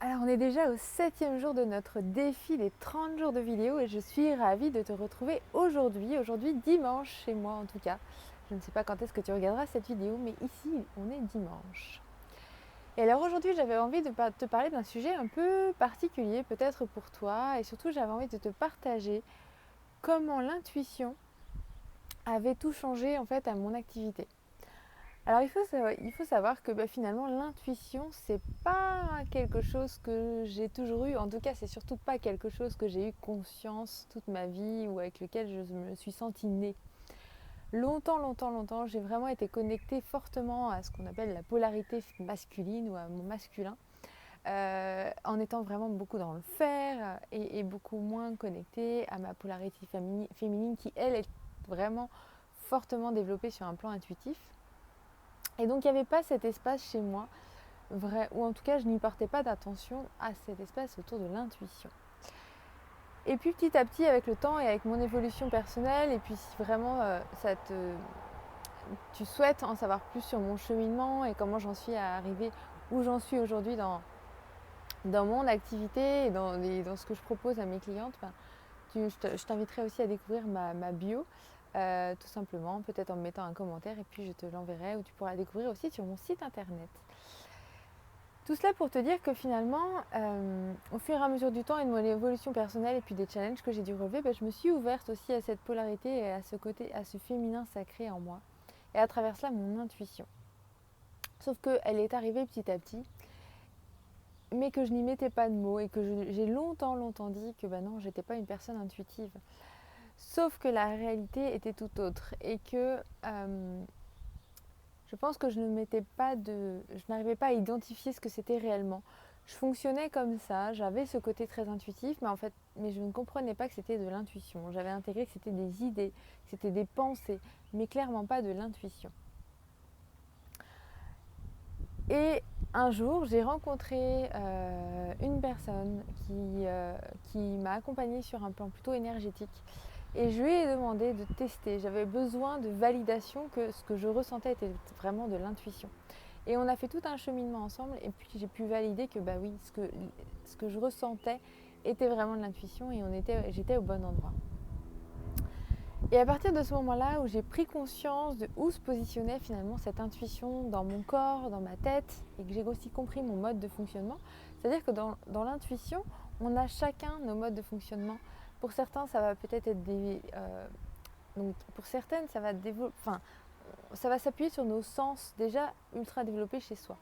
Alors on est déjà au 7e jour de notre défi des 30 jours de vidéo et je suis ravie de te retrouver aujourd'hui dimanche chez moi en tout cas. Je ne sais pas quand est-ce que tu regarderas cette vidéo, mais ici on est dimanche. Et alors aujourd'hui j'avais envie de te parler d'un sujet un peu particulier peut-être pour toi et surtout j'avais envie de te partager comment l'intuition avait tout changé en fait à mon activité. Alors il faut savoir que finalement l'intuition c'est pas quelque chose que j'ai toujours eu, en tout cas c'est surtout pas quelque chose que j'ai eu conscience toute ma vie ou avec lequel je me suis sentie née. Longtemps, j'ai vraiment été connectée fortement à ce qu'on appelle la polarité masculine ou à mon masculin, en étant vraiment beaucoup dans le faire et beaucoup moins connectée à ma polarité féminine qui elle est vraiment fortement développée sur un plan intuitif. Et donc il n'y avait pas cet espace chez moi, vrai, ou en tout cas je n'y portais pas d'attention à cet espace autour de l'intuition. Et puis petit à petit avec le temps et avec mon évolution personnelle, et puis si vraiment tu souhaites en savoir plus sur mon cheminement et comment j'en suis arrivée où j'en suis aujourd'hui dans mon activité et dans ce que je propose à mes clientes, je t'inviterai aussi à découvrir ma bio, tout simplement, peut-être en me mettant un commentaire et puis je te l'enverrai ou tu pourras la découvrir aussi sur mon site internet. Tout cela pour te dire que finalement, au fur et à mesure du temps et de mon évolution personnelle et puis des challenges que j'ai dû relever, je me suis ouverte aussi à cette polarité et à ce côté, à ce féminin sacré en moi. Et à travers cela, mon intuition. Sauf qu'elle est arrivée petit à petit, mais que je n'y mettais pas de mots et que j'ai longtemps dit que non, j'étais pas une personne intuitive. Sauf que la réalité était tout autre et que je pense que je n'arrivais pas à identifier ce que c'était réellement. Je fonctionnais comme ça, j'avais ce côté très intuitif, mais je ne comprenais pas que c'était de l'intuition. J'avais intégré que c'était des idées, que c'était des pensées, mais clairement pas de l'intuition. Et un jour, j'ai rencontré une personne qui m'a accompagnée sur un plan plutôt énergétique. Et je lui ai demandé de tester. J'avais besoin de validation que ce que je ressentais était vraiment de l'intuition. Et on a fait tout un cheminement ensemble et puis j'ai pu valider que oui, ce que je ressentais était vraiment de l'intuition et j'étais au bon endroit. Et à partir de ce moment-là où j'ai pris conscience de où se positionnait finalement cette intuition dans mon corps, dans ma tête, et que j'ai aussi compris mon mode de fonctionnement, c'est-à-dire que dans l'intuition, on a chacun nos modes de fonctionnement. Pour certains, ça va peut-être être donc pour certaines, ça va s'appuyer sur nos sens déjà ultra développés chez soi.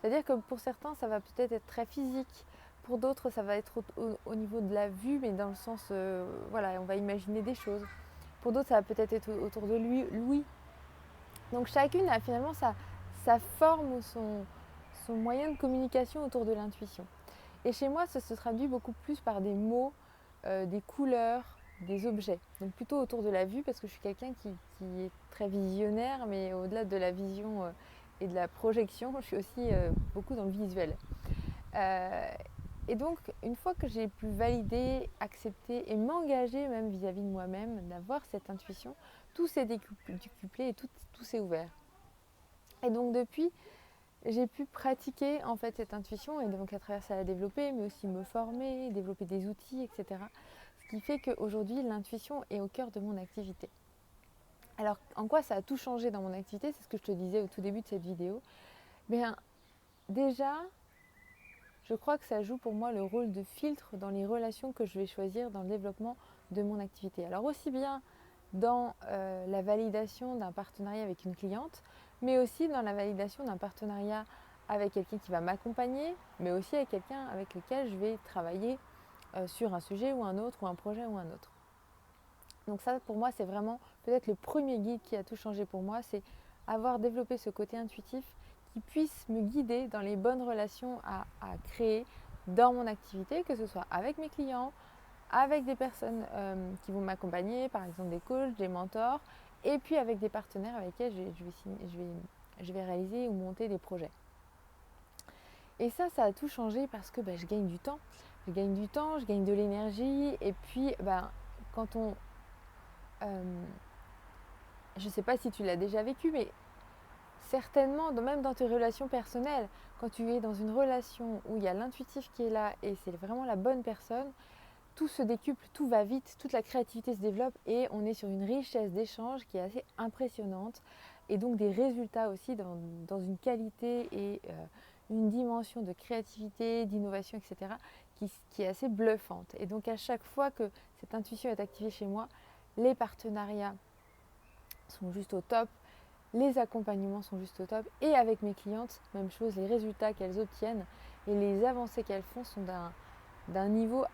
C'est-à-dire que pour certains, ça va peut-être être très physique. Pour d'autres, ça va être au niveau de la vue, mais dans le sens, on va imaginer des choses. Pour d'autres, ça va peut-être être autour de l'ouïe. Donc chacune a finalement sa forme ou son moyen de communication autour de l'intuition. Et chez moi, ça se traduit beaucoup plus par des mots, des couleurs, des objets. Donc plutôt autour de la vue, parce que je suis quelqu'un qui est très visionnaire, mais au-delà de la vision et de la projection, je suis aussi beaucoup dans le visuel. Euh, et donc, une fois que j'ai pu valider, accepter et m'engager même vis-à-vis de moi-même, d'avoir cette intuition, tout s'est décuplé et tout s'est ouvert. Et donc depuis, j'ai pu pratiquer en fait cette intuition et donc à travers ça la développer, mais aussi me former, développer des outils, etc. Ce qui fait qu'aujourd'hui, l'intuition est au cœur de mon activité. Alors, en quoi ça a tout changé dans mon activité? C'est ce que je te disais au tout début de cette vidéo. Bien, déjà, je crois que ça joue pour moi le rôle de filtre dans les relations que je vais choisir dans le développement de mon activité. Alors aussi bien dans la validation d'un partenariat avec une cliente, mais aussi dans la validation d'un partenariat avec quelqu'un qui va m'accompagner, mais aussi avec quelqu'un avec lequel je vais travailler sur un sujet ou un autre, ou un projet ou un autre. Donc ça, pour moi, c'est vraiment peut-être le premier guide qui a tout changé pour moi, c'est avoir développé ce côté intuitif qui puisse me guider dans les bonnes relations à créer dans mon activité, que ce soit avec mes clients, avec des personnes qui vont m'accompagner, par exemple des coachs, des mentors, et puis avec des partenaires avec lesquels je vais réaliser ou monter des projets. Et ça a tout changé parce que je gagne du temps. Je gagne du temps, je gagne de l'énergie, et puis quand je ne sais pas si tu l'as déjà vécu, mais certainement, même dans tes relations personnelles, quand tu es dans une relation où il y a l'intuitif qui est là et c'est vraiment la bonne personne, tout se décuple, tout va vite, toute la créativité se développe et on est sur une richesse d'échange qui est assez impressionnante et donc des résultats aussi dans une qualité et une dimension de créativité, d'innovation, etc. qui est assez bluffante. Et donc à chaque fois que cette intuition est activée chez moi, les partenariats sont juste au top, les accompagnements sont juste au top et avec mes clientes, même chose, les résultats qu'elles obtiennent et les avancées qu'elles font sont d'un niveau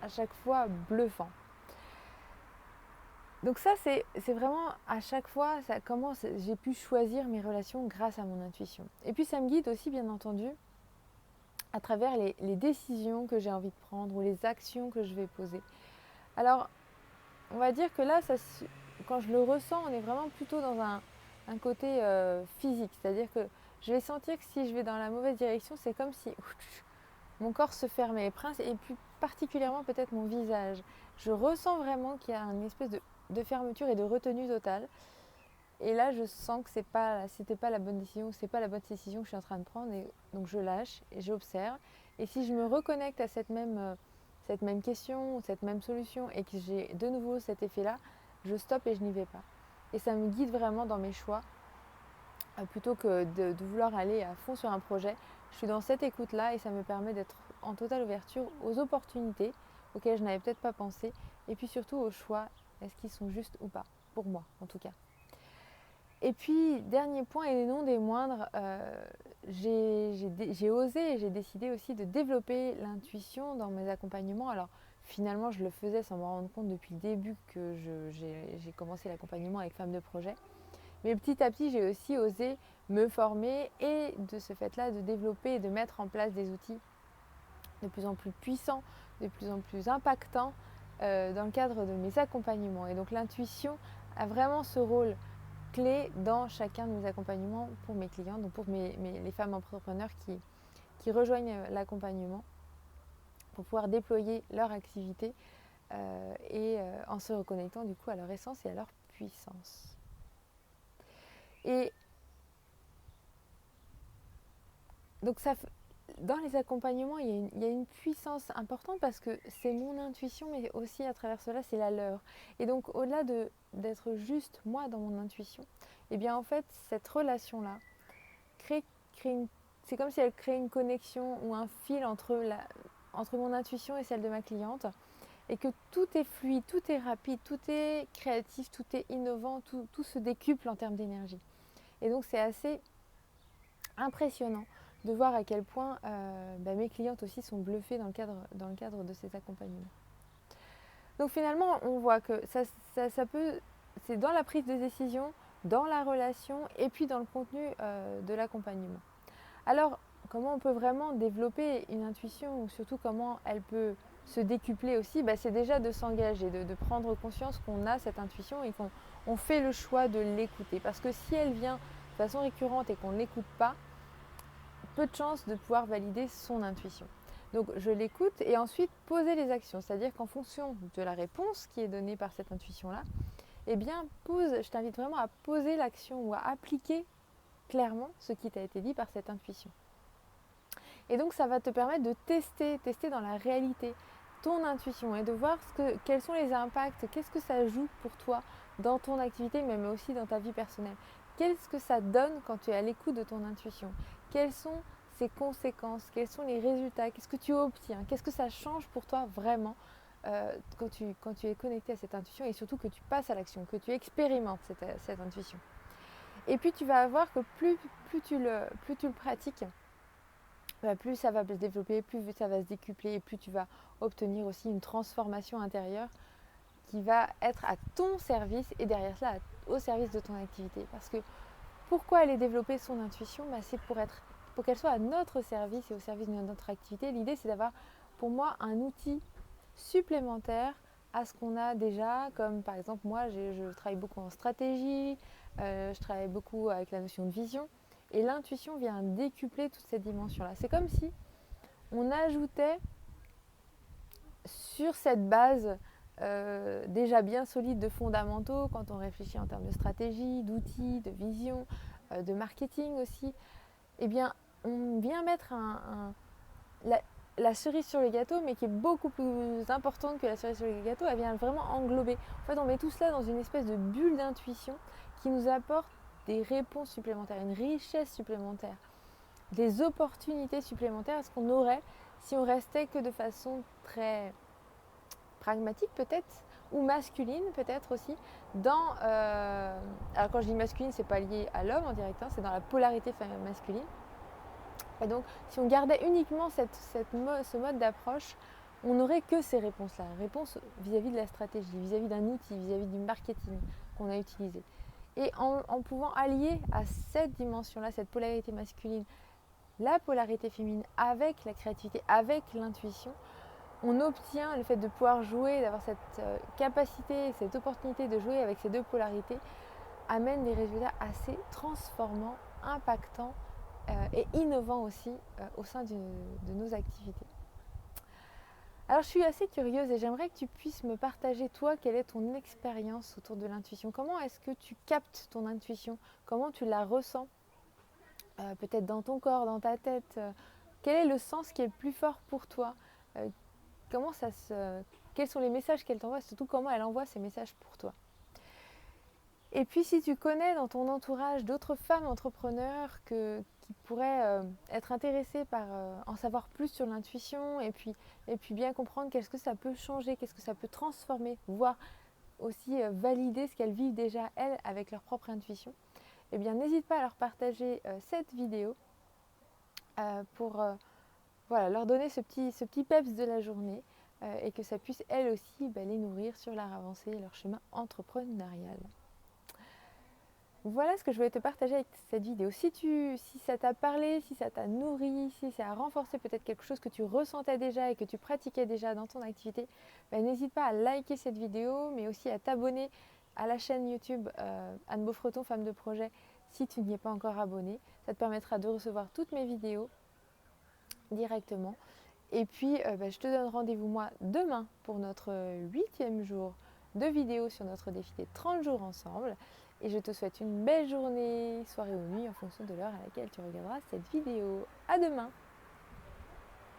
à chaque fois bluffant. Donc ça, c'est vraiment à chaque fois comment j'ai pu choisir mes relations grâce à mon intuition. Et puis ça me guide aussi, bien entendu, à travers les décisions que j'ai envie de prendre ou les actions que je vais poser. Alors, on va dire que là, quand je le ressens, on est vraiment plutôt dans un côté physique. C'est-à-dire que je vais sentir que si je vais dans la mauvaise direction, c'est comme si mon corps se fermait, et plus particulièrement peut-être mon visage. Je ressens vraiment qu'il y a une espèce de fermeture et de retenue totale. Et là, je sens que c'était pas la bonne décision, c'est pas la bonne décision que je suis en train de prendre. Et donc je lâche et j'observe. Et si je me reconnecte à cette même question, cette même solution, et que j'ai de nouveau cet effet-là, je stoppe et je n'y vais pas. Et ça me guide vraiment dans mes choix, plutôt que de vouloir aller à fond sur un projet. Je suis dans cette écoute-là et ça me permet d'être en totale ouverture aux opportunités auxquelles je n'avais peut-être pas pensé, et puis surtout aux choix, est-ce qu'ils sont justes ou pas, pour moi en tout cas. Et puis, dernier point et non des moindres, j'ai osé et j'ai décidé aussi de développer l'intuition dans mes accompagnements. Alors, finalement, je le faisais sans me rendre compte depuis le début que j'ai commencé l'accompagnement avec Femmes de Projet. Mais petit à petit, j'ai aussi osé me former et de ce fait-là, de développer et de mettre en place des outils de plus en plus puissants, de plus en plus impactants dans le cadre de mes accompagnements. Et donc, l'intuition a vraiment ce rôle clé dans chacun de mes accompagnements pour mes clients, donc pour les femmes entrepreneurs qui rejoignent l'accompagnement pour pouvoir déployer leur activité en se reconnectant du coup à leur essence et à leur puissance. Et donc dans les accompagnements, il y a une puissance importante parce que c'est mon intuition, mais aussi à travers cela, c'est la leur. Et donc au-delà d'être juste moi dans mon intuition, et bien en fait, cette relation-là c'est comme si elle crée une connexion ou un fil entre mon intuition et celle de ma cliente, et que tout est fluide, tout est rapide, tout est créatif, tout est innovant, tout se décuple en termes d'énergie. Et donc c'est assez impressionnant de voir à quel point mes clientes aussi sont bluffées dans le cadre de ces accompagnements. Donc finalement, on voit que ça peut, c'est dans la prise de décision, dans la relation et puis dans le contenu de l'accompagnement. Alors, comment on peut vraiment développer une intuition, ou surtout comment elle peut se décupler aussi, c'est déjà de s'engager, de prendre conscience qu'on a cette intuition et qu'on fait le choix de l'écouter. Parce que si elle vient de façon récurrente et qu'on ne l'écoute pas, peu de chances de pouvoir valider son intuition. Donc je l'écoute et ensuite poser les actions. C'est-à-dire qu'en fonction de la réponse qui est donnée par cette intuition-là, eh bien, je t'invite vraiment à poser l'action ou à appliquer clairement ce qui t'a été dit par cette intuition. Et donc ça va te permettre de tester dans la réalité ton intuition et de voir quels sont les impacts, qu'est-ce que ça joue pour toi dans ton activité, mais aussi dans ta vie personnelle. Qu'est-ce que ça donne quand tu es à l'écoute de ton intuition? Quelles sont ses conséquences? Quels sont les résultats? Qu'est-ce que tu obtiens? Qu'est-ce que ça change pour toi vraiment quand tu es connecté à cette intuition, et surtout que tu passes à l'action, que tu expérimentes cette intuition. Et puis tu vas voir que plus tu le pratiques, plus ça va se développer, plus ça va se décupler, et plus tu vas obtenir aussi une transformation intérieure qui va être à ton service et derrière cela au service de ton activité. Parce que pourquoi aller développer son intuition? C'est pour qu'elle soit à notre service et au service de notre activité. L'idée, c'est d'avoir pour moi un outil supplémentaire à ce qu'on a déjà, comme par exemple moi je travaille beaucoup en stratégie, je travaille beaucoup avec la notion de vision, et l'intuition vient décupler toute cette dimension-là. C'est comme si on ajoutait sur cette base déjà bien solide de fondamentaux, quand on réfléchit en termes de stratégie, d'outils, de vision, de marketing aussi, eh bien, on vient mettre la, la cerise sur le gâteau, mais qui est beaucoup plus importante que la cerise sur le gâteau, elle vient vraiment englober. En fait, on met tout cela dans une espèce de bulle d'intuition qui nous apporte des réponses supplémentaires, une richesse supplémentaire, des opportunités supplémentaires à ce qu'on aurait si on restait que de façon très pragmatique peut-être, ou masculine peut-être aussi, alors quand je dis masculine, c'est pas lié à l'homme en direct, hein, c'est dans la polarité masculine. Et donc, si on gardait uniquement ce mode d'approche, on n'aurait que ces réponses-là, réponses vis-à-vis de la stratégie, vis-à-vis d'un outil, vis-à-vis du marketing qu'on a utilisé. Et en pouvant allier à cette dimension-là, cette polarité masculine, la polarité féminine avec la créativité, avec l'intuition, on obtient le fait de pouvoir jouer, d'avoir cette capacité, cette opportunité de jouer avec ces deux polarités, amène des résultats assez transformants, impactants et innovants aussi au sein de nos activités. Alors je suis assez curieuse et j'aimerais que tu puisses me partager toi quelle est ton expérience autour de l'intuition. Comment est-ce que tu captes ton intuition? Comment tu la ressens? Peut-être dans ton corps, dans ta tête. Quel est le sens qui est le plus fort pour toi? Quels sont les messages qu'elle t'envoie? Surtout comment elle envoie ces messages pour toi. Et puis si tu connais dans ton entourage d'autres femmes entrepreneurs qui pourraient être intéressées par en savoir plus sur l'intuition et puis bien comprendre qu'est-ce que ça peut changer, qu'est-ce que ça peut transformer, voire aussi valider ce qu'elles vivent déjà elles avec leur propre intuition, eh bien n'hésite pas à leur partager cette vidéo pour leur donner ce petit peps de la journée et que ça puisse elles aussi les nourrir sur leur avancée et leur chemin entrepreneurial. Voilà ce que je voulais te partager avec cette vidéo. Si ça t'a parlé, si ça t'a nourri, si ça a renforcé peut-être quelque chose que tu ressentais déjà et que tu pratiquais déjà dans ton activité, n'hésite pas à liker cette vidéo, mais aussi à t'abonner à la chaîne YouTube Anne Beaufreton, Femme de Projet, si tu n'y es pas encore abonné. Ça te permettra de recevoir toutes mes vidéos directement. Et puis, je te donne rendez-vous moi demain pour notre 8e jour de vidéo sur notre défi des 30 jours ensemble. Et je te souhaite une belle journée, soirée ou nuit en fonction de l'heure à laquelle tu regarderas cette vidéo. À demain!